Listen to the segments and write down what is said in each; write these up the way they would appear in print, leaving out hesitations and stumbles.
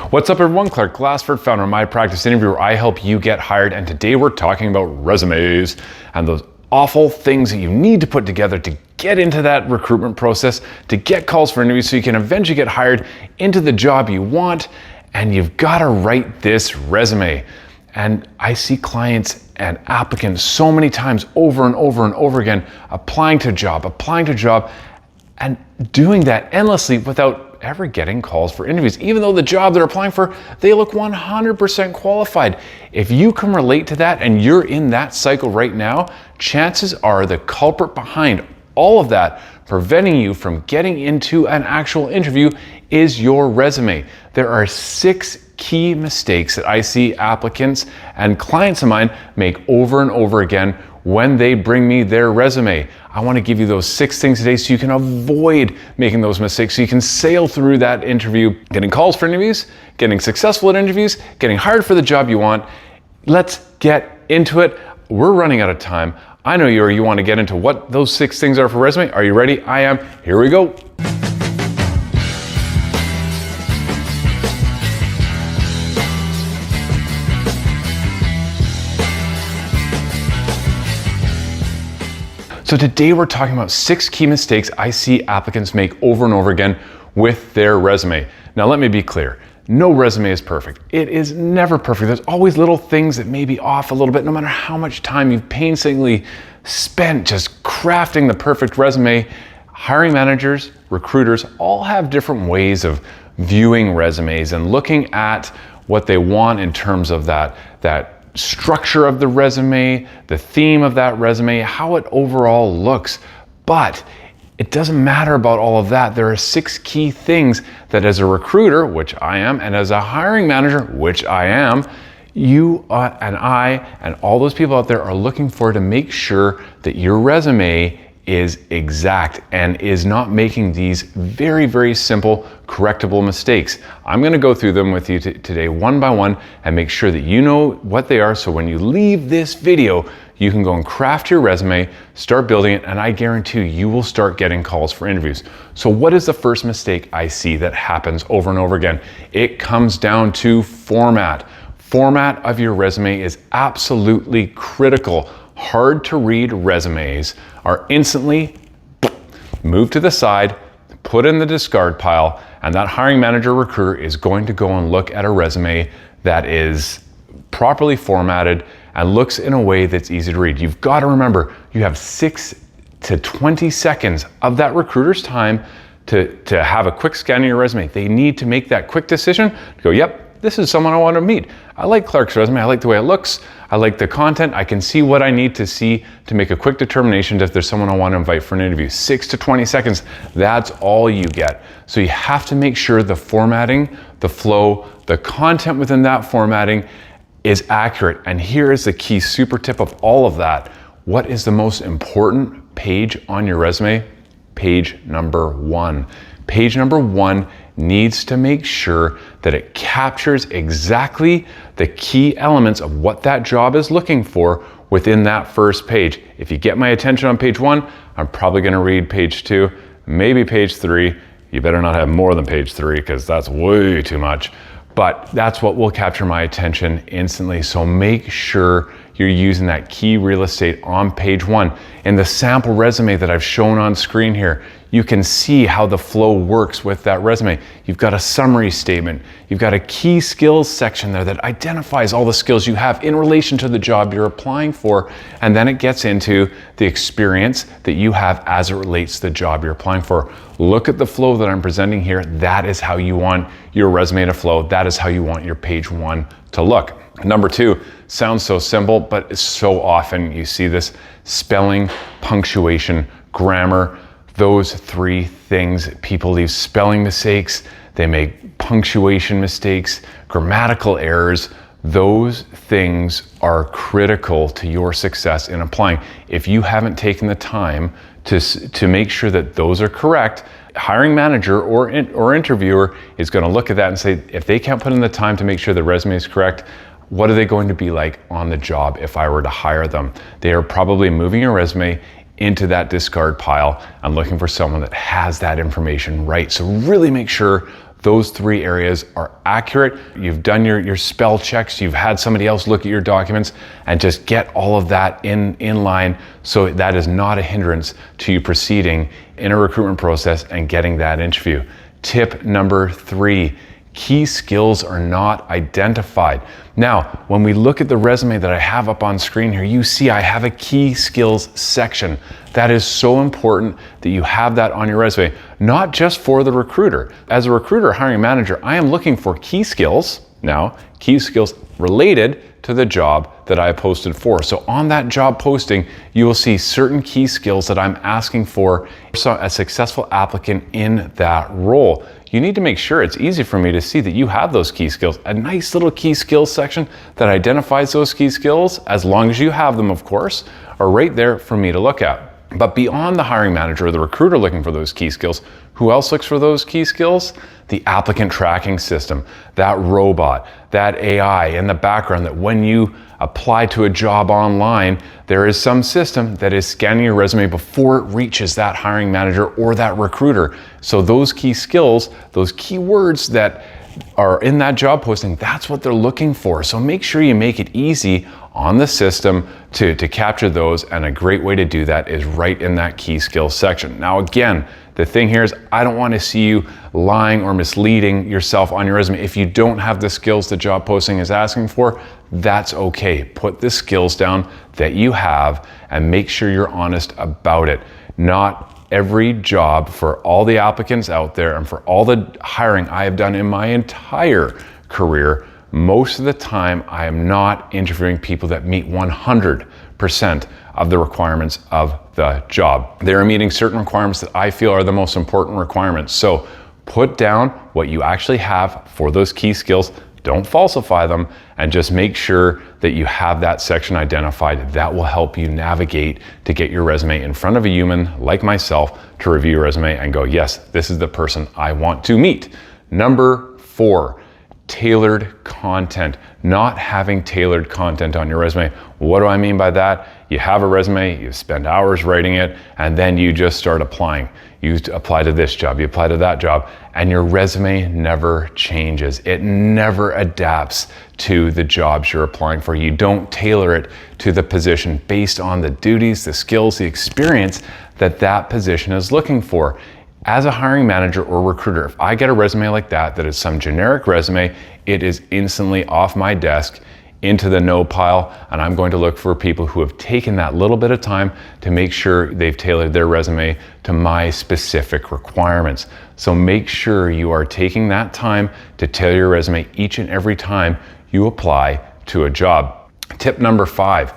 What's up everyone, Clark Glassford, founder of My Practice Interview, where I help you get hired, and today we're talking about resumes and those awful things that you need to put together to get into that recruitment process, to get calls for interviews so you can eventually get hired into the job you want, and you've got to write this resume. And I see clients and applicants so many times over and over and over again applying to job, and doing that endlessly without ever getting calls for interviews. Even though the job they're applying for, they look 100% qualified. If you can relate to that and you're in that cycle right now, chances are the culprit behind all of that, preventing you from getting into an actual interview, is your resume. There are 6 key mistakes that I see applicants and clients of mine make over and over again when they bring me their resume. I want to give you those 6 things today so you can avoid making those mistakes, so you can sail through that interview, getting calls for interviews, getting successful at interviews, getting hired for the job you want. Let's get into it. We're running out of time. I know you want to get into what those 6 things are for resume. Are you ready? I am. Here we go. So today we're talking about 6 key mistakes I see applicants make over and over again with their resume. Now let me be clear, no resume is perfect. It is never perfect. There's always little things that may be off a little bit, no matter how much time you've painstakingly spent just crafting the perfect resume. Hiring managers, recruiters, all have different ways of viewing resumes and looking at what they want in terms of that structure of the resume, the theme of that resume, how it overall looks. But it doesn't matter about all of that. There are 6 key things that as a recruiter, which I am, and as a hiring manager, which I am, you and I and all those people out there are looking for to make sure that your resume is exact and is not making these very, very simple correctable mistakes. I'm going to go through them with you today one by one and make sure that you know what they are, so when you leave this video, you can go and craft your resume, start building it, and I guarantee you will start getting calls for interviews. So what is the first mistake I see that happens over and over again? It comes down to format. Format of your resume is absolutely critical. Hard to read resumes are instantly moved to the side, put in the discard pile, and that hiring manager recruiter is going to go and look at a resume that is properly formatted and looks in a way that's easy to read. You've got to remember, you have 6 to 20 seconds of that recruiter's time to have a quick scan of your resume. They need to make that quick decision to go, yep, this is someone I want to meet. I like Clark's resume. I like the way it looks. I like the content. I can see what I need to see to make a quick determination if there's someone I want to invite for an interview. 6 to 20 seconds, that's all you get. So you have to make sure the formatting, the flow, the content within that formatting is accurate. And here is the key super tip of all of that. What is the most important page on your resume? Page number 1. Page number 1 needs to make sure that it captures exactly the key elements of what that job is looking for within that first page. If you get my attention on page 1, I'm probably going to read page 2, maybe page 3. You better not have more than page 3 because that's way too much. But that's what will capture my attention instantly. So make sure you're using that key real estate on page 1. In the sample resume that I've shown on screen here, you can see how the flow works with that resume. You've got a summary statement. You've got a key skills section there that identifies all the skills you have in relation to the job you're applying for. And then it gets into the experience that you have as it relates to the job you're applying for. Look at the flow that I'm presenting here. That is how you want your resume to flow. That is how you want your page 1 to look. Number 2, sounds so simple, but so often you see this: spelling, punctuation, grammar. Those 3 things, people leave spelling mistakes, they make punctuation mistakes, grammatical errors. Those things are critical to your success in applying. If you haven't taken the time to make sure that those are correct, hiring manager or interviewer is going to look at that and say, if they can't put in the time to make sure the resume is correct, what are they going to be like on the job if I were to hire them? They are probably moving your resume into that discard pile and looking for someone that has that information right. So really make sure those 3 areas are accurate. You've done your spell checks, you've had somebody else look at your documents, and just get all of that in line so that is not a hindrance to you proceeding in a recruitment process and getting that interview. Tip number 3, key skills are not identified. Now, when we look at the resume that I have up on screen here, you see I have a key skills section. That is so important that you have that on your resume, not just for the recruiter. As a recruiter, hiring manager, I am looking for key skills, now, key skills related to the job that I posted for. So on that job posting, you will see certain key skills that I'm asking for a successful applicant in that role. You need to make sure it's easy for me to see that you have those key skills. A nice little key skills section that identifies those key skills, as long as you have them, of course, are right there for me to look at. But beyond the hiring manager or the recruiter looking for those key skills, who else looks for those key skills? The applicant tracking system, that robot, that AI in the background, that when you apply to a job online, there is some system that is scanning your resume before it reaches that hiring manager or that recruiter. So those key skills, those keywords that are in that job posting, that's what they're looking for. So make sure you make it easy on the system to capture those, and a great way to do that is right in that key skills section. Now again, the thing here is I don't want to see you lying or misleading yourself on your resume. If you don't have the skills the job posting is asking for, that's okay. Put the skills down that you have and make sure you're honest about it. Not every job, for all the applicants out there and for all the hiring I have done in my entire career, most of the time I am not interviewing people that meet 100% of the requirements of the job. They're meeting certain requirements that I feel are the most important requirements. So put down what you actually have for those key skills. Don't falsify them, and just make sure that you have that section identified. That will help you navigate to get your resume in front of a human like myself to review your resume and go, yes, this is the person I want to meet. Number 4, tailored content. Not having tailored content on your resume. What do I mean by that? You have a resume, you spend hours writing it, and then you just start applying. You apply to this job, you apply to that job, and your resume never changes. It never adapts to the jobs you're applying for. You don't tailor it to the position based on the duties, the skills, the experience that position is looking for. As a hiring manager or recruiter, if I get a resume like that is some generic resume, it is instantly off my desk into the no pile, and I'm going to look for people who have taken that little bit of time to make sure they've tailored their resume to my specific requirements. So make sure you are taking that time to tailor your resume each and every time you apply to a job. Tip number 5,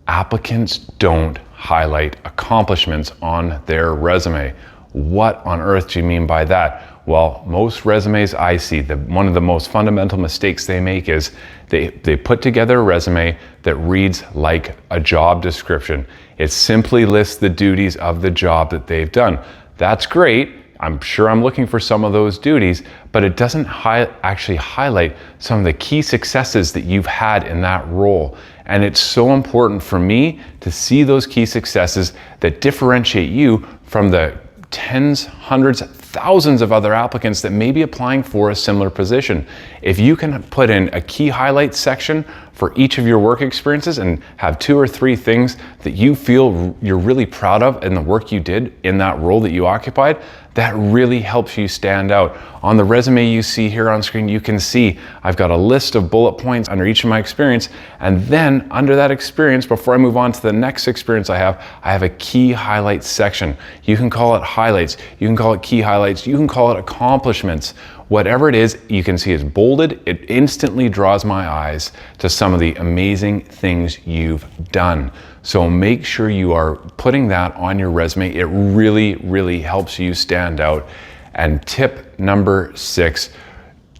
applicants don't highlight accomplishments on their resume. What on earth do you mean by that? Well, most resumes I see, one of the most fundamental mistakes they make is they put together a resume that reads like a job description. It simply lists the duties of the job that they've done. That's great. I'm sure I'm looking for some of those duties, but it doesn't actually highlight some of the key successes that you've had in that role. And it's so important for me to see those key successes that differentiate you from the tens, hundreds, thousands of other applicants that may be applying for a similar position. If you can put in a key highlight section for each of your work experiences and have 2 or 3 things that you feel you're really proud of in the work you did in that role that you occupied, that really helps you stand out. On the resume you see here on screen, you can see I've got a list of bullet points under each of my experience, and then under that experience, before I move on to the next experience I have a key highlights section. You can call it highlights, you can call it key highlights, you can call it accomplishments. Whatever it is, you can see it's bolded. It instantly draws my eyes to some of the amazing things you've done. So make sure you are putting that on your resume. It really, really helps you stand out. And tip number 6,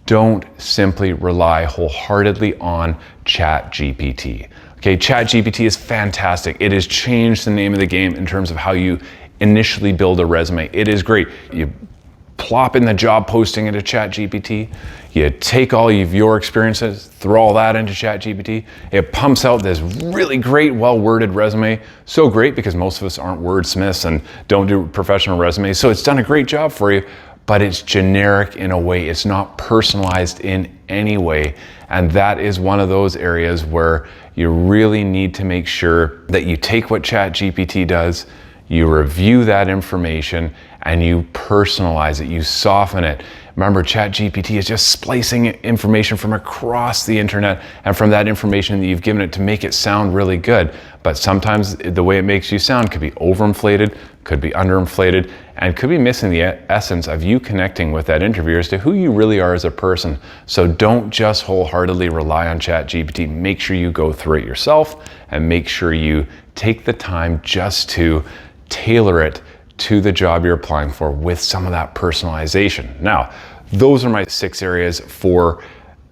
don't simply rely wholeheartedly on ChatGPT. Okay, ChatGPT is fantastic. It has changed the name of the game in terms of how you initially build a resume. It is great. You plop in the job posting into ChatGPT, you take all of your experiences, throw all that into ChatGPT, it pumps out this really great, well-worded resume. So great because most of us aren't wordsmiths and don't do professional resumes, so it's done a great job for you. but it's generic in a way. It's not personalized in any way. And that is one of those areas where you really need to make sure that you take what ChatGPT does, you review that information, and you personalize it, you soften it. Remember, ChatGPT is just splicing information from across the internet and from that information that you've given it to make it sound really good. But sometimes the way it makes you sound could be overinflated, could be underinflated, and could be missing the essence of you connecting with that interviewer as to who you really are as a person. So don't just wholeheartedly rely on ChatGPT. Make sure you go through it yourself and make sure you take the time just to tailor it to the job you're applying for with some of that personalization. Now, those are my 6 areas for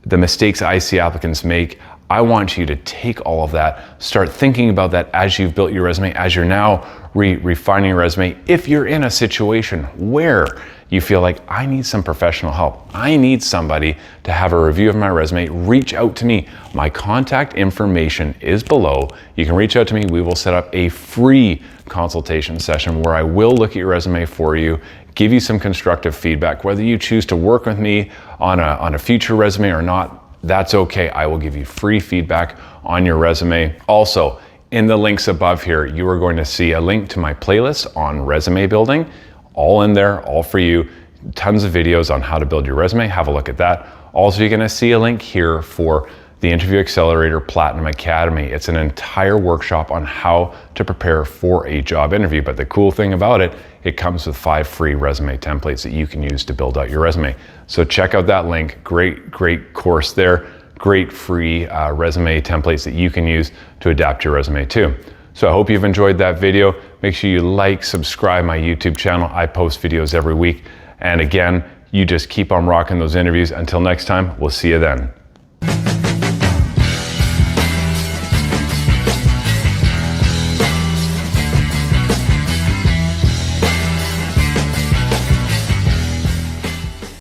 the mistakes I see applicants make. I want you to take all of that, start thinking about that as you've built your resume, as you're now refining your resume. If you're in a situation where you feel like I need some professional help, I need somebody to have a review of my resume, reach out to me. My contact information is below. You can reach out to me. We will set up a free consultation session where I will look at your resume for you, give you some constructive feedback. Whether you choose to work with me on a future resume or not, that's okay. I will give you free feedback on your resume. Also, in the links above here, you are going to see a link to my playlist on resume building, all in there, all for you. Tons of videos on how to build your resume. Have a look at that. Also, you're going to see a link here for the Interview Accelerator Platinum Academy. It's an entire workshop on how to prepare for a job interview. But the cool thing about it, it comes with 5 free resume templates that you can use to build out your resume. So check out that link. Great course there. Great free resume templates that you can use to adapt your resume to. So I hope you've enjoyed that video. Make sure you like, subscribe my YouTube channel. I post videos every week. And again, you just keep on rocking those interviews. Until next time, we'll see you then.